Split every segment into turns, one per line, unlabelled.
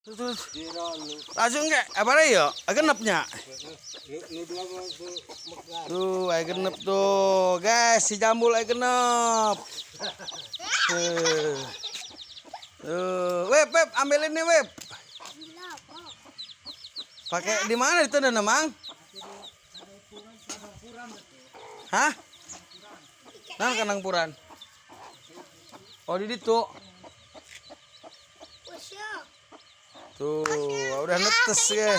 Terus. Langsung ke, apa ya? Genepnya. Tuh, genep tuh, guys, si jambul genep. Tuh, web, ambilin nih, web. Pakai di mana itu dan Mang? Hah? Nang kanang puran. Oh, di situ. Tuh, udah netes ya.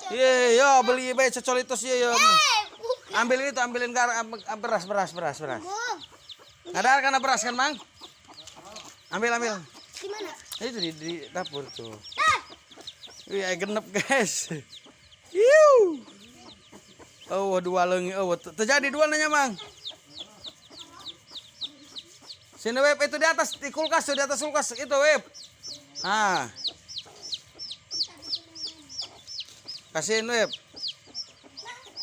Iya, ya beli bae cocolitos ya. Ambilin itu, ambilin beras. Ada karena beras kan, Mang? Ambil.
Di mana?
Itu di dapur tuh. Iya, genep, guys. Yuh. Oh, dua lengi. Oh, terjadi dua nanya, Mang. Sini, web, itu di atas di kulkas tuh, di atas kulkas itu, web. Ah. Kasihin, web.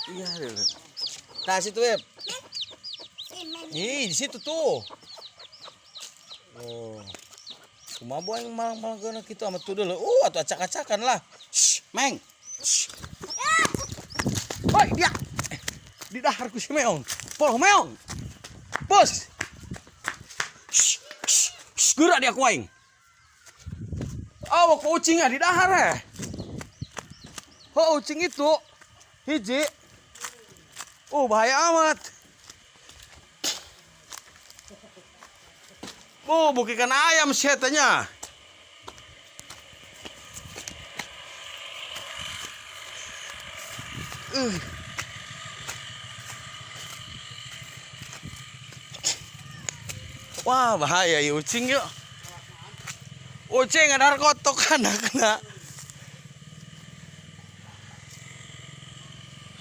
Iya, deh. Nah, situ, web. Ih, di situ tuh. Oh. Cuma buang malang-malang kena gitu sama tuh dulu. Atau acak-acakan lah. Shh, Meng. Shh. Woi, dia. Di daharku si Meong. Poloh Meong. Bos. Shh. Gerak dia kuaing. Oh, kucingnya di dahar ya. Oh, kucing itu hiji. Bahaya amat. Bukikan ayam setanya. Wah, bahaya ya kucing yuk. Kucing ada kotok kena.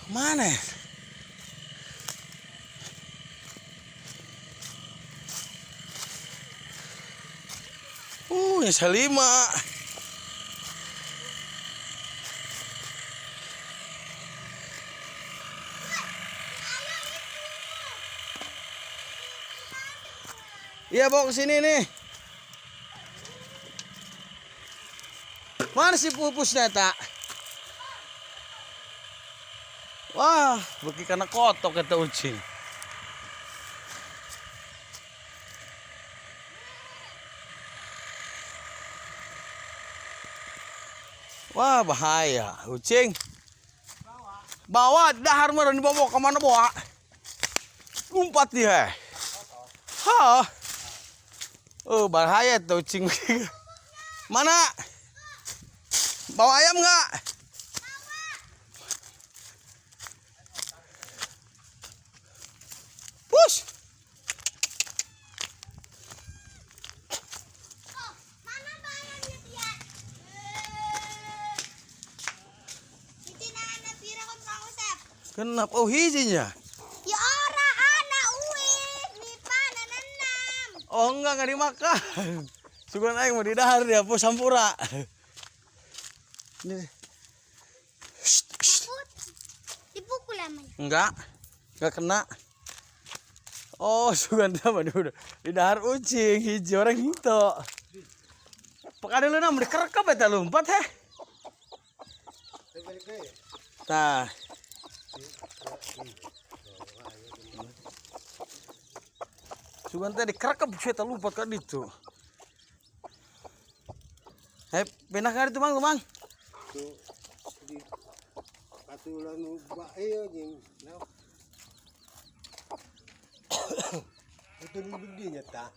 Mana? Yang salima. Iya, bawa ke sini nih. Mana si pupusnya, tak? Wah, bagi karena kotok kata ucing. Wah, bahaya, ucing. Bawa dahar meren dibawa kemana bawa? Umpat dia. Hah? Bahaya tuh ucing. Mana? Bawa ayam nggak? Push.
Mana bayarnya dia? Bikin anak pira kon Kang Usep.
Kenapa? Oh, hijinya.
Ya ora anak uwit, nipa nanam.
Oh, enggak dimakan. Sugan aing mau didahar dia po sampura. Ini.
Dipukul namanya.
Enggak kena. Oh, sugan sama udah didahar ucing hiji orang itu. Pekade lu nam dikerekep eta lompat heh. Tah. Sugan teh dikerekep eta lompat ka ditu. Pindah ka ditu, Mang.
Tuh di katulan bae jeung Itu di nya tah.